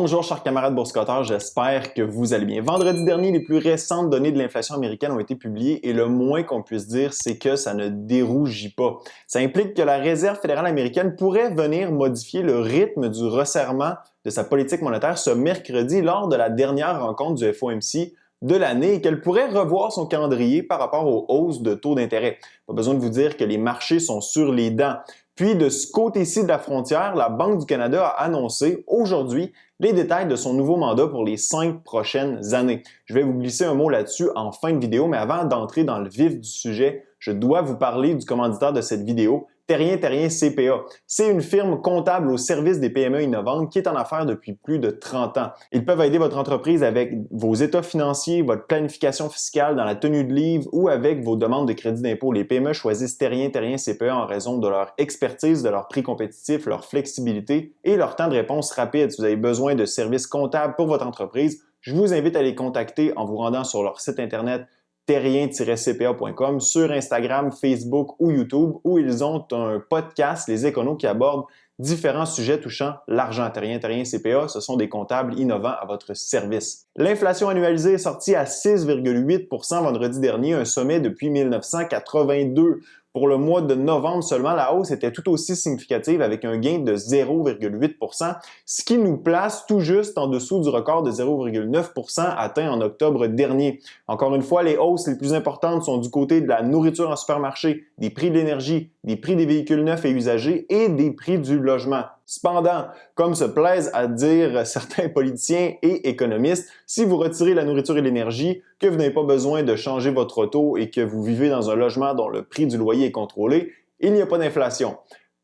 Bonjour chers camarades boursicotteurs, j'espère que vous allez bien. Vendredi dernier, les plus récentes données de l'inflation américaine ont été publiées et le moins qu'on puisse dire, c'est que ça ne dérougit pas. Ça implique que la Réserve fédérale américaine pourrait venir modifier le rythme du resserrement de sa politique monétaire ce mercredi lors de la dernière rencontre du FOMC de l'année et qu'elle pourrait revoir son calendrier par rapport aux hausses de taux d'intérêt. Pas besoin de vous dire que les marchés sont sur les dents. Puis de ce côté-ci de la frontière, la Banque du Canada a annoncé aujourd'hui les détails de son nouveau mandat pour les 5 prochaines années. Je vais vous glisser un mot là-dessus en fin de vidéo, mais avant d'entrer dans le vif du sujet, je dois vous parler du commanditaire de cette vidéo, Terrien CPA. C'est une firme comptable au service des PME innovantes qui est en affaires depuis plus de 30 ans. Ils peuvent aider votre entreprise avec vos états financiers, votre planification fiscale dans la tenue de livre ou avec vos demandes de crédit d'impôt. Les PME choisissent Terrien CPA en raison de leur expertise, de leur prix compétitif, leur flexibilité et leur temps de réponse rapide. Si vous avez besoin de services comptables pour votre entreprise, je vous invite à les contacter en vous rendant sur leur site internet terrien-cpa.com, sur Instagram, Facebook ou YouTube, où ils ont un podcast, Les Éconos, qui aborde différents sujets touchant l'argent. Terrien CPA, ce sont des comptables innovants à votre service. L'inflation annualisée est sortie à 6,8% vendredi dernier, un sommet depuis 1982. Pour le mois de novembre seulement, la hausse était tout aussi significative avec un gain de 0,8%, ce qui nous place tout juste en dessous du record de 0,9% atteint en octobre dernier. Encore une fois, les hausses les plus importantes sont du côté de la nourriture en supermarché, des prix de l'énergie, des prix des véhicules neufs et usagés et des prix du logement. Cependant, comme se plaisent à dire certains politiciens et économistes, si vous retirez la nourriture et l'énergie, que vous n'avez pas besoin de changer votre auto et que vous vivez dans un logement dont le prix du loyer est contrôlé, il n'y a pas d'inflation.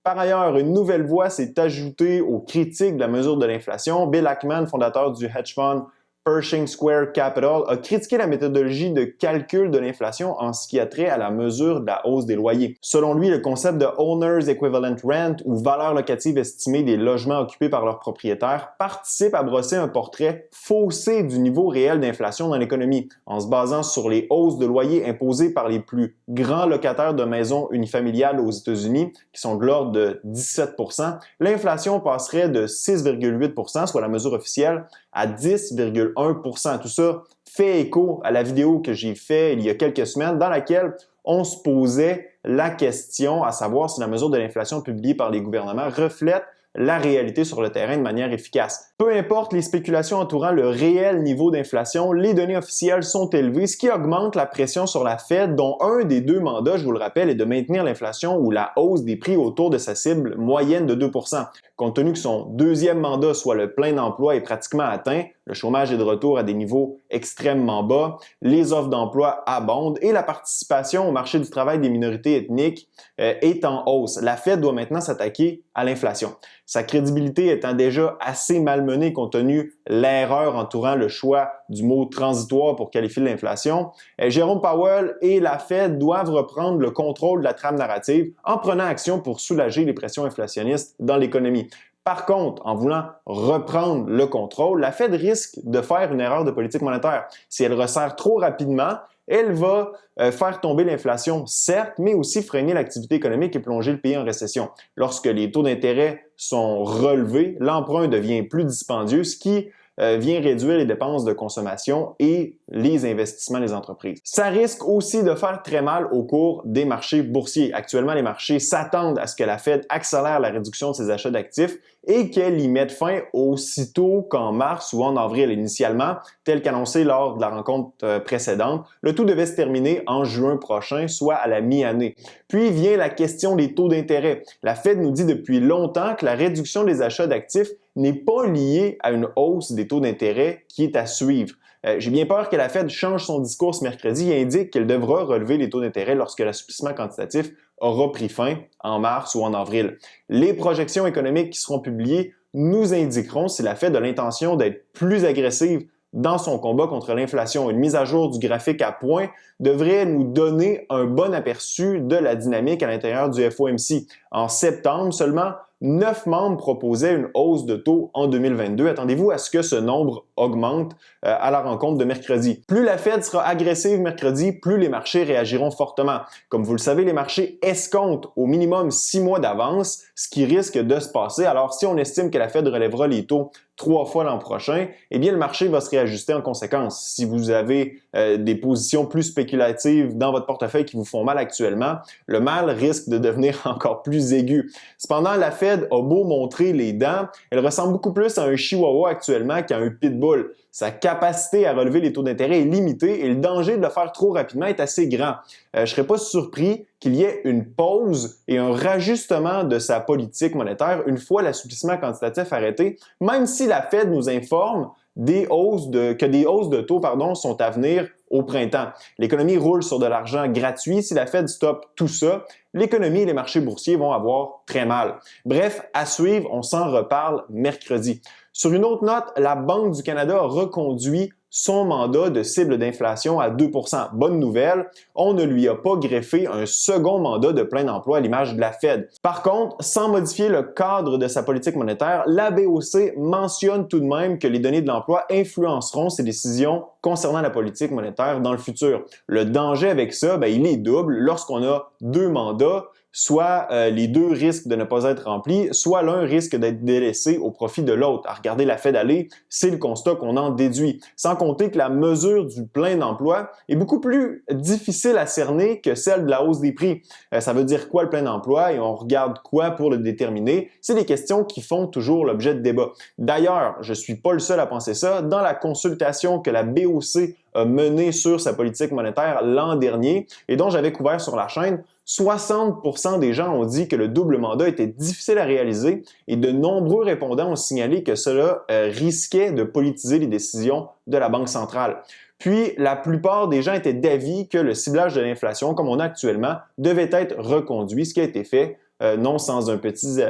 Par ailleurs, une nouvelle voix s'est ajoutée aux critiques de la mesure de l'inflation. Bill Ackman, fondateur du hedge fund Pershing Square Capital, a critiqué la méthodologie de calcul de l'inflation en ce qui a trait à la mesure de la hausse des loyers. Selon lui, le concept de Owner's Equivalent Rent ou valeur locative estimée des logements occupés par leurs propriétaires participe à brosser un portrait faussé du niveau réel d'inflation dans l'économie. En se basant sur les hausses de loyers imposées par les plus grands locataires de maisons unifamiliales aux États-Unis, qui sont de l'ordre de 17%, l'inflation passerait de 6,8%, soit la mesure officielle, à 10,1%. Tout ça fait écho à la vidéo que j'ai faite il y a quelques semaines dans laquelle on se posait la question à savoir si la mesure de l'inflation publiée par les gouvernements reflète la réalité sur le terrain de manière efficace. Peu importe les spéculations entourant le réel niveau d'inflation, les données officielles sont élevées, ce qui augmente la pression sur la Fed, dont un des deux mandats, je vous le rappelle, est de maintenir l'inflation ou la hausse des prix autour de sa cible moyenne de 2%. Compte tenu que son deuxième mandat, soit le plein emploi, est pratiquement atteint, le chômage est de retour à des niveaux extrêmement bas, les offres d'emploi abondent et la participation au marché du travail des minorités ethniques est en hausse. La Fed doit maintenant s'attaquer à l'inflation. Sa crédibilité étant déjà assez malmenée compte tenu l'erreur entourant le choix du mot transitoire pour qualifier l'inflation, Jérôme Powell et la Fed doivent reprendre le contrôle de la trame narrative en prenant action pour soulager les pressions inflationnistes dans l'économie. Par contre, en voulant reprendre le contrôle, la Fed risque de faire une erreur de politique monétaire. Si elle resserre trop rapidement, elle va faire tomber l'inflation, certes, mais aussi freiner l'activité économique et plonger le pays en récession. Lorsque les taux d'intérêt sont relevés, l'emprunt devient plus dispendieux, ce qui vient réduire les dépenses de consommation et les investissements des entreprises. Ça risque aussi de faire très mal au cours des marchés boursiers. Actuellement, les marchés s'attendent à ce que la Fed accélère la réduction de ses achats d'actifs et qu'elle y mette fin aussitôt qu'en mars ou en avril initialement, tel qu'annoncé lors de la rencontre précédente. Le tout devait se terminer en juin prochain, soit à la mi-année. Puis vient la question des taux d'intérêt. La Fed nous dit depuis longtemps que la réduction des achats d'actifs n'est pas liée à une hausse des taux d'intérêt qui est à suivre. J'ai bien peur que la Fed change son discours ce mercredi et indique qu'elle devra relever les taux d'intérêt lorsque l'assouplissement quantitatif aura pris fin en mars ou en avril. Les projections économiques qui seront publiées nous indiqueront si la Fed a l'intention d'être plus agressive dans son combat contre l'inflation. Une mise à jour du graphique à points devrait nous donner un bon aperçu de la dynamique à l'intérieur du FOMC. En septembre, seulement 9 membres proposaient une hausse de taux en 2022. Attendez-vous à ce que ce nombre augmente à la rencontre de mercredi. Plus la Fed sera agressive mercredi, plus les marchés réagiront fortement. Comme vous le savez, les marchés escomptent au minimum 6 mois d'avance ce qui risque de se passer. Alors, si on estime que la Fed relèvera les taux 3 fois l'an prochain, eh bien, le marché va se réajuster en conséquence. Si vous avez des positions plus spéculatives dans votre portefeuille qui vous font mal actuellement, le mal risque de devenir encore plus aigu. Cependant, la Fed a beau montrer les dents, elle ressemble beaucoup plus à un chihuahua actuellement qu'à un pitbull. Sa capacité à relever les taux d'intérêt est limitée et le danger de le faire trop rapidement est assez grand. Je ne serais pas surpris qu'il y ait une pause et un rajustement de sa politique monétaire une fois l'assouplissement quantitatif arrêté, même si la Fed nous informe que des hausses de taux sont à venir au printemps. L'économie roule sur de l'argent gratuit. Si la Fed stoppe tout ça, l'économie et les marchés boursiers vont avoir très mal. Bref, à suivre, on s'en reparle mercredi. Sur une autre note, la Banque du Canada a reconduit son mandat de cible d'inflation à 2 %. Bonne nouvelle, on ne lui a pas greffé un second mandat de plein emploi à l'image de la Fed. Par contre, sans modifier le cadre de sa politique monétaire, la BOC mentionne tout de même que les données de l'emploi influenceront ses décisions concernant la politique monétaire dans le futur. Le danger avec ça, il est double. Lorsqu'on a deux mandats, soit les deux risquent de ne pas être remplis, soit l'un risque d'être délaissé au profit de l'autre. À regarder la Fed aller, c'est le constat qu'on en déduit. Sans compter que la mesure du plein d'emploi est beaucoup plus difficile à cerner que celle de la hausse des prix. Ça veut dire quoi le plein d'emploi et on regarde quoi pour le déterminer? C'est des questions qui font toujours l'objet de débat. D'ailleurs, je ne suis pas le seul à penser ça. Dans la consultation que la BOC a menée sur sa politique monétaire l'an dernier et dont j'avais couvert sur la chaîne, 60% des gens ont dit que le double mandat était difficile à réaliser et de nombreux répondants ont signalé que cela risquait de politiser les décisions de la Banque centrale. Puis, la plupart des gens étaient d'avis que le ciblage de l'inflation, comme on a actuellement, devait être reconduit, ce qui a été fait. Non sans un petit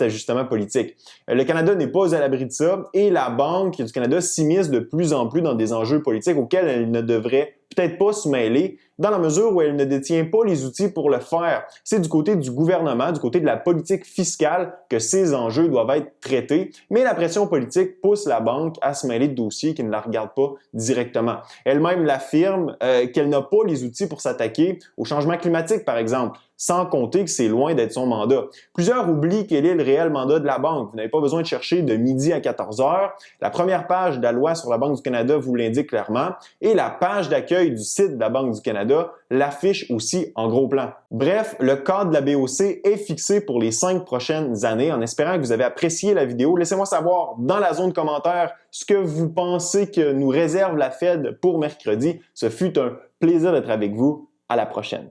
ajustement politique. Le Canada n'est pas à l'abri de ça et la Banque du Canada s'immisce de plus en plus dans des enjeux politiques auxquels elle ne devrait peut-être pas se mêler dans la mesure où elle ne détient pas les outils pour le faire. C'est du côté du gouvernement, du côté de la politique fiscale que ces enjeux doivent être traités, mais la pression politique pousse la banque à se mêler de dossiers qui ne la regardent pas directement. Elle-même l'affirme qu'elle n'a pas les outils pour s'attaquer au changement climatique, par exemple, sans compter que c'est loin d'être son mandat. Plusieurs oublient quel est le réel mandat de la Banque. Vous n'avez pas besoin de chercher de midi à 14 heures. La première page de la loi sur la Banque du Canada vous l'indique clairement et la page d'accueil du site de la Banque du Canada l'affiche aussi en gros plan. Bref, le cadre de la BOC est fixé pour les 5 prochaines années. En espérant que vous avez apprécié la vidéo, laissez-moi savoir dans la zone commentaire ce que vous pensez que nous réserve la Fed pour mercredi. Ce fut un plaisir d'être avec vous. À la prochaine.